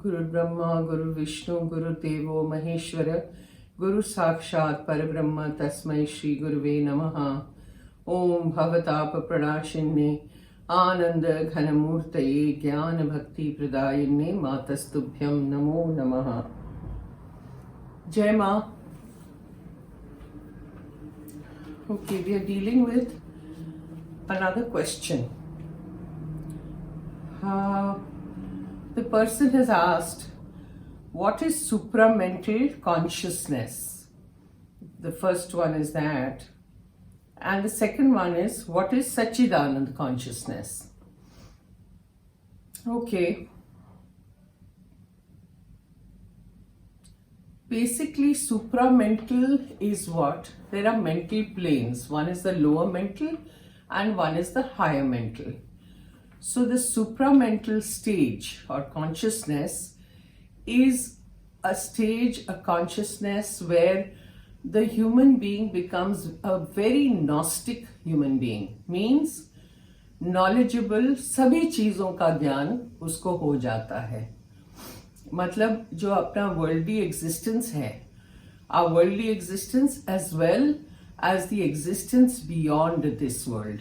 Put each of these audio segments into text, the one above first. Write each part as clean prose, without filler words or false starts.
गुरु ब्रह्मा गुरु विष्णु गुरुदेवो महेश्वर गुरु साक्षात् परब्रह्म तस्मै श्री गुरुवे नमः। ओम भवताप प्रणाशिन्ने आनंद घनमूर्तये ज्ञान भक्ति प्रदायिन्ने मातस्तुभ्यं नमो नमः। जय माँ। Okay, we are dealing with another question. The person has asked, what is supramental consciousness? The first one is that. And the second one is, what is Satchidanand consciousness? Okay. Basically, supramental is what? There are mental planes. One is the lower mental and one is the higher mental. So the supramental stage or consciousness is a stage, a consciousness where the human being becomes a very Gnostic human being. Means knowledgeable, सभी चीज़ों का ज्ञान उसको हो जाता है। मतलब जो अपना वर्ल्डली एग्जिस्टेंस है, our worldly existence as well as the existence beyond this world.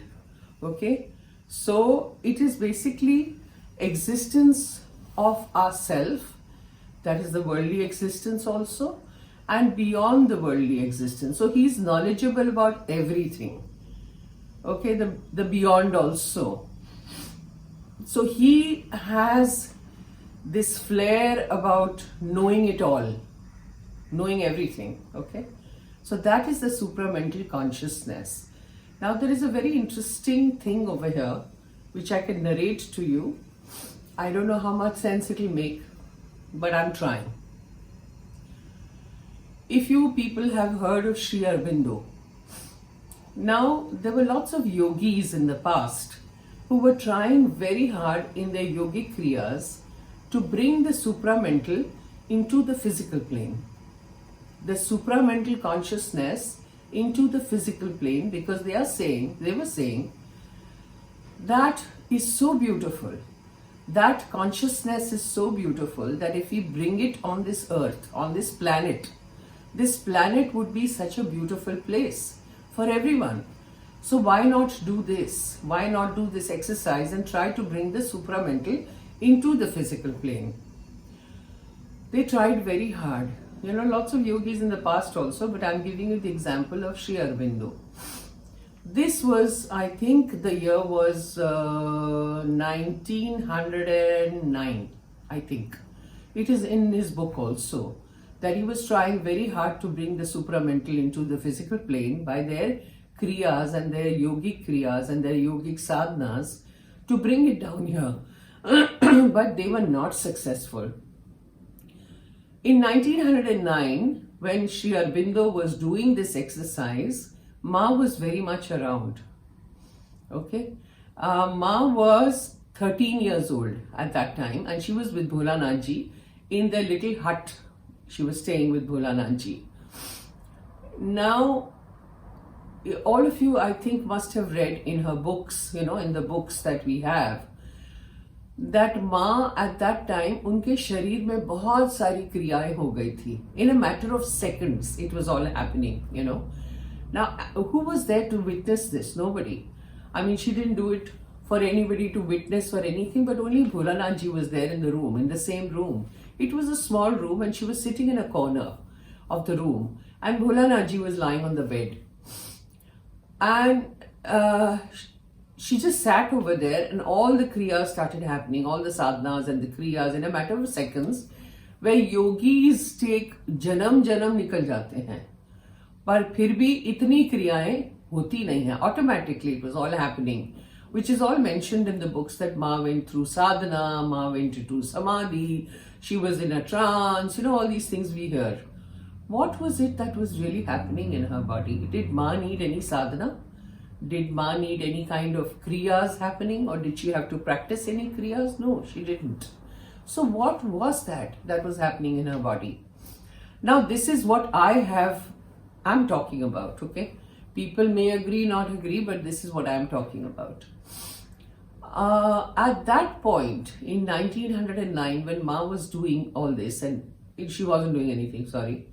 Okay? So it is basically existence of ourself, that is the worldly existence also, and beyond the worldly existence. So he is knowledgeable about everything. Okay, the beyond also. So he has this flair about knowing it all, knowing everything. Okay, so that is the supramental consciousness. Now there is a very interesting thing over here which I can narrate to you. I don't know how much sense it will make, but I'm trying. If you people have heard of Sri Aurobindo, now there were lots of yogis in the past who were trying very hard in their yogic kriyas to bring the supramental into the physical plane. The supramental consciousness into the physical plane, because they were saying that is so beautiful. That consciousness is so beautiful that if we bring it on this earth, on this planet would be such a beautiful place for everyone. So why not do this? Why not do this exercise and try to bring the supramental into the physical plane? They tried very hard. You know, lots of yogis in the past also, but I'm giving you the example of Sri Aurobindo. This was, I think the year was 1909, I think. It is in his book also, that he was trying very hard to bring the supramental into the physical plane by their kriyas and their yogic kriyas and their yogic sadhanas to bring it down here. But they were not successful. In 1909, when Sri Aurobindo was doing this exercise, Ma was very much around. Okay, Ma was 13 years old at that time, and she was with Bhola Nath Ji in the little hut. She was staying with Bhola Nath Ji. Now, all of you, I think, must have read in her books, you know, in the books that we have, that माँ at that time उनके शरीर में बहुत सारी क्रियाएं हो गई थी. In a matter of seconds, it was all happening, you know. Now, who was there to witness this? Nobody. I mean, she didn't do it for anybody to witness or anything, but only Bhola Nath Ji was there in the room, in the same room. It was a small room and she was sitting in a corner of the room and Bhola Nath Ji was lying on the bed. And she just sat over there and all the kriyas started happening, all the sadhanas and the kriyas in a matter of seconds, where yogis take janam nikal jate hain. पर फिर भी इतनी क्रियाएं होती नहीं हैं. Automatically it was all happening, which is all mentioned in the books, that Ma went through sadhana, Ma went into samadhi, she was in a trance, you know, all these things we hear. What was it that was really happening in her body? Did Ma need any sadhana? Did Ma need any kind of kriyas happening, or did she have to practice any kriyas? No, she didn't. So what was that was happening in her body? Now this is what I'm talking about, okay? People may agree, not agree, but this is what I'm talking about. At that point in 1909, when Ma was doing all this, and she wasn't doing anything, sorry,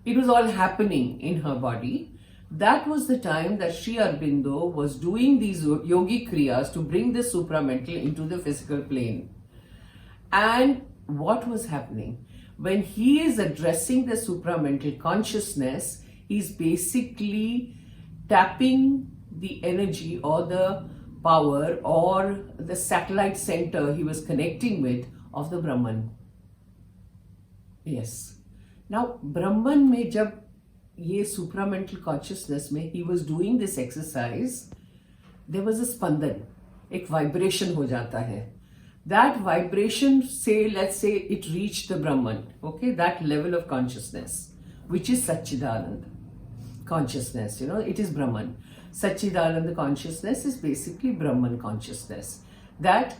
it was all happening in her body. That was the time that Sri Aurobindo was doing these yogic kriyas to bring the supramental into the physical plane. And what was happening? When he is addressing the supramental consciousness, he's basically tapping the energy or the power or the satellite center he was connecting with of the Brahman. Yes. Now, Brahman में जब ये supramental consciousness में he was doing this exercise, there was a स्पंदन, एक vibration हो जाता है. That vibration, say, let's say it reached the Brahman, okay, that level of consciousness, which is Satchidanand consciousness, it is Brahman. Satchidanand consciousness is basically Brahman consciousness. That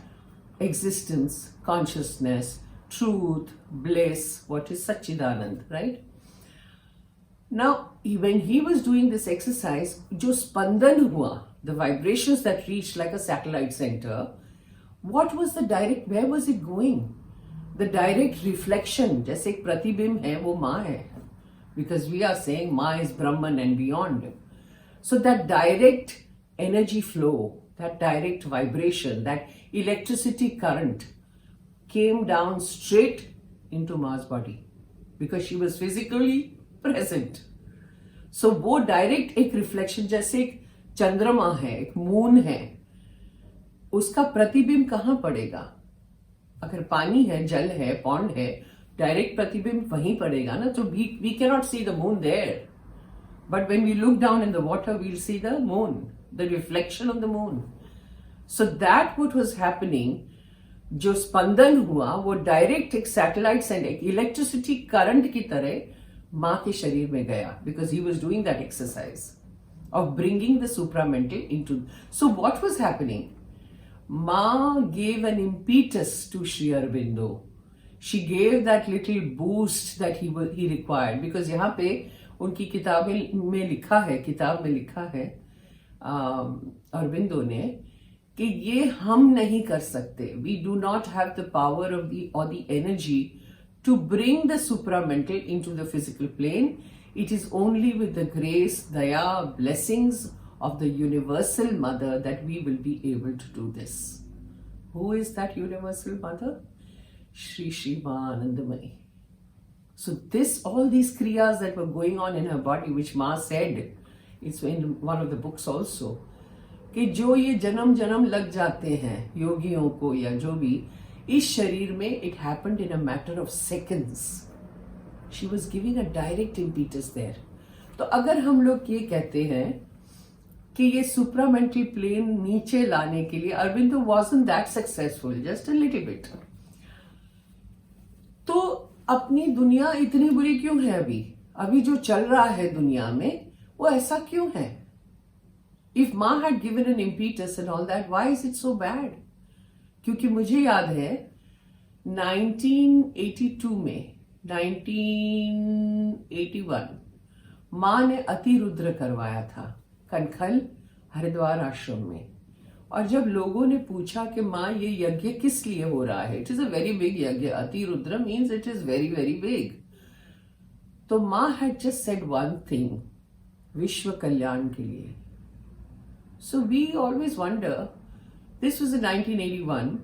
existence, consciousness, truth, bliss, what is Satchidanand, right? Now, when he was doing this exercise, jo spandan hua, the vibrations that reached like a satellite center, what was the direct, where was it going? The direct reflection, जैसे एक प्रतिबिंब है, वो माँ है. Because we are saying Ma is Brahman and beyond. So that direct energy flow, that direct vibration, that electricity current came down straight into Ma's body because she was physically present. So वो direct एक reflection, जैसे एक चंद्रमा है, एक moon है, उसका प्रतिबिंब कहाँ पड़ेगा? अगर पानी है, जल है, पॉन्ड है, डायरेक्ट प्रतिबिंब वहीं पड़ेगा ना. तो we cannot see the moon there, but when we look down in the water we'll see the moon, the reflection of the moon. So that what was happening, जो स्पंदन हुआ वो डायरेक्ट एक सैटेलाइट से एक इलेक्ट्रिसिटी करंट की तरह माँ के शरीर में गया, because he was doing that exercise of bringing the supramental into. So what was happening? Ma gave an impetus to Sri Aurobindo. She gave that little boost that he required, because यहाँ पे उनकी किताब में लिखा है अरविंदो ने कि ये हम नहीं कर सकते. We do not have the power of the energy to bring the supramental into the physical plane. It is only with the grace, daya, blessings of the universal mother that we will be able to do this. Who is that universal mother? Shri Shri Maanandamayi. So all these kriyas that were going on in her body, which Ma said, it's in one of the books also, कि जो ये जन्म जन्म लग जाते हैं योगियों को या जो भी इस शरीर में, it happened in a matter of seconds. She was giving a direct impetus there. तो अगर हम लोग ये कहते हैं कि ये सुप्रामेंटल प्लेन नीचे लाने के लिए Aurobindo wasn't that successful, just a little bit. तो अपनी दुनिया इतनी बुरी क्यों है अभी जो चल रहा है दुनिया में वो ऐसा क्यों है? If Ma had given an impetus and all that, why is it so bad? क्योंकि मुझे याद है 1982 में 1981 माँ ने अतिरुद्र करवाया था कनखल हरिद्वार आश्रम में. और जब लोगों ने पूछा कि माँ ये यज्ञ किस लिए हो रहा है, it is a very big yagna, Atirudra means it is very very big. तो Maa had just said one thing, विश्व कल्याण के लिए. So we always wonder, this was in 1981,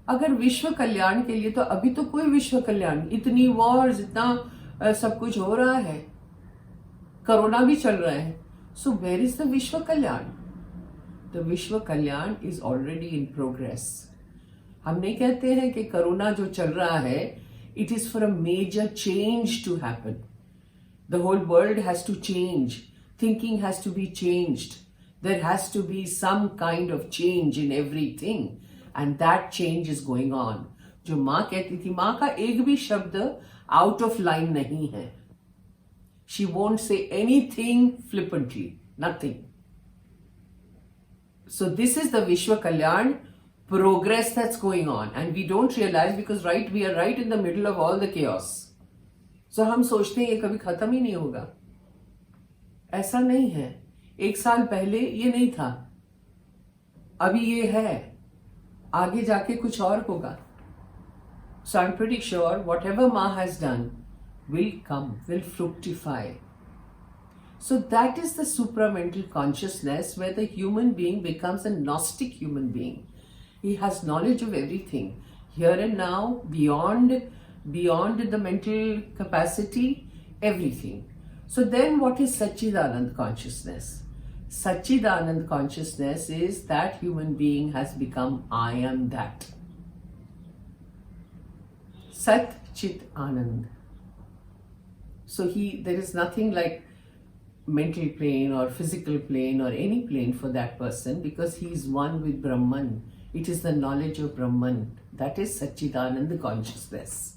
अगर विश्व कल्याण के लिए, तो अभी तो कोई विश्व कल्याण, इतनी वॉर्स, इतना सब कुछ हो रहा है, कोरोना भी चल रहा है. सो वेयर इज द विश्व कल्याण? द विश्व कल्याण इज ऑलरेडी इन प्रोग्रेस. हम नहीं कहते हैं कि कोरोना जो चल रहा है, it is for a major change to happen. The whole world has to change, thinking has to be changed, there has to be some kind of change in everything, and that change is going on. जो माँ कहती थी, माँ का एक भी शब्द out of line नहीं है. She won't say anything flippantly, nothing. So this is the Vishwa Kalyan progress that's going on, and we don't realize, because we are right in the middle of all the chaos. So हम सोचते हैं ये कभी खत्म ही नहीं होगा. ऐसा नहीं है. 1 साल पहले ये नहीं था. अभी ये है, आगे जाके कुछ और होगा. So I'm pretty sure whatever Ma has done will come, will fructify. So that is the supramental consciousness where the human being becomes a Gnostic human being. He has knowledge of everything, here and now, beyond the mental capacity, everything. So then what is Satchidanand consciousness? Satchidanand consciousness is that human being has become I am that. Sat Chit Anand. So there is nothing like mental plane or physical plane or any plane for that person, because he is one with Brahman. It is the knowledge of Brahman. That is Satchidanand consciousness.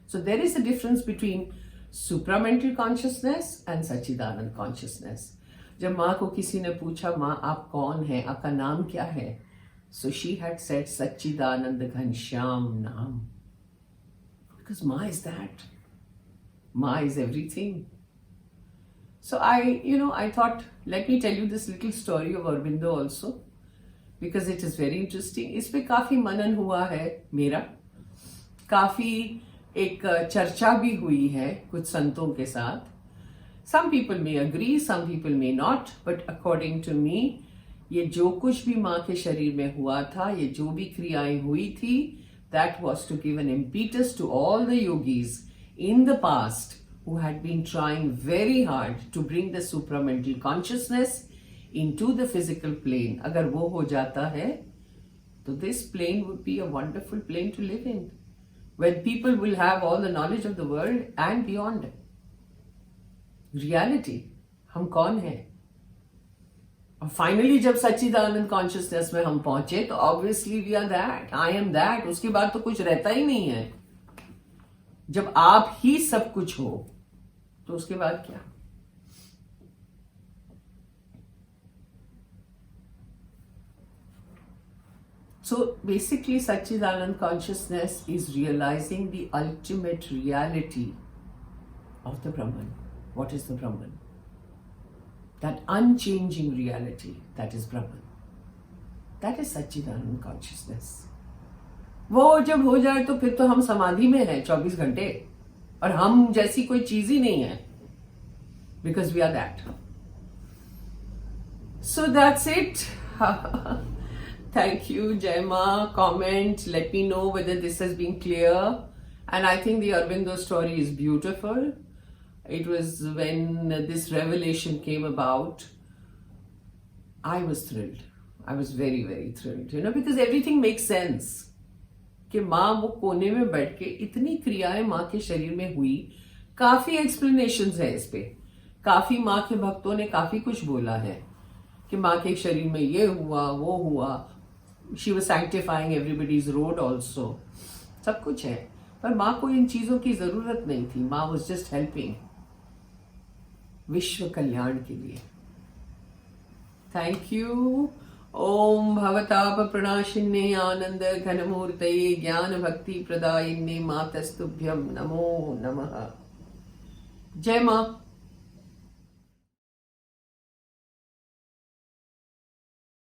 So there is a difference between supramental consciousness and Satchidanand consciousness. जब माँ को किसी ने पूछा, माँ आप कौन हैं, आपका नाम क्या है? So she had said Satchidanand Ghanshyam Naam. Because Ma is that. Ma is everything. So I thought, let me tell you this little story of Aurobindo also, because it is very interesting. इस पे काफी मनन हुआ है मेरा, काफी एक चर्चा भी हुई है कुछ संतों के साथ. Some people may agree, some people may not, but according to me, ये जो कुछ भी माँ के शरीर में हुआ था, ये जो भी क्रियाएं हुई थी, that was to give an impetus to all the yogis in the past who had been trying very hard to bring the supramental consciousness into the physical plane. अगर वो हो जाता है, तो this plane would be a wonderful plane to live in, when people will have all the knowledge of the world and beyond. Reality, हम कौन हैं? और फाइनली जब सच्चिदानंद कॉन्शियसनेस में हम पहुंचे, तो obviously we are that, I am that. उसके बाद तो कुछ रहता ही नहीं है. जब आप ही सब कुछ हो, तो उसके बाद क्या? So basically Satchidanand consciousness is realizing the ultimate reality of the Brahman. What is the Brahman? That unchanging reality, that is Brahman. That is Satchidanand consciousness. वो जब हो जाए तो फिर तो हम समाधि में हैं 24 घंटे, और हम जैसी कोई चीज ही नहीं है, because we are that. So that's it. Thank you, Jaima. Comment, let me know whether this has been clear. And I think the Aurobindo story is beautiful. It was when this revelation came about, I was thrilled. I was very, very thrilled, because everything makes sense. कि माँ वो कोने में बैठ के इतनी क्रियाएं माँ के शरीर में हुई, काफी एक्सप्लेनेशंस है इस पे. काफी माँ के भक्तों ने काफी कुछ बोला है कि माँ के शरीर में ये हुआ, वो हुआ. She was sanctifying everybody's road also. सब कुछ है, पर माँ को इन चीजों की जरूरत नहीं थी. माँ was just helping विश्व कल्याण के लिए. Thank you. ओम भवताप प्रणाशिन्ने आनंद घनमूर्तये ज्ञान भक्ति प्रदायिन्ने मातस्तुभ्यं नमो नमः. जय माँ.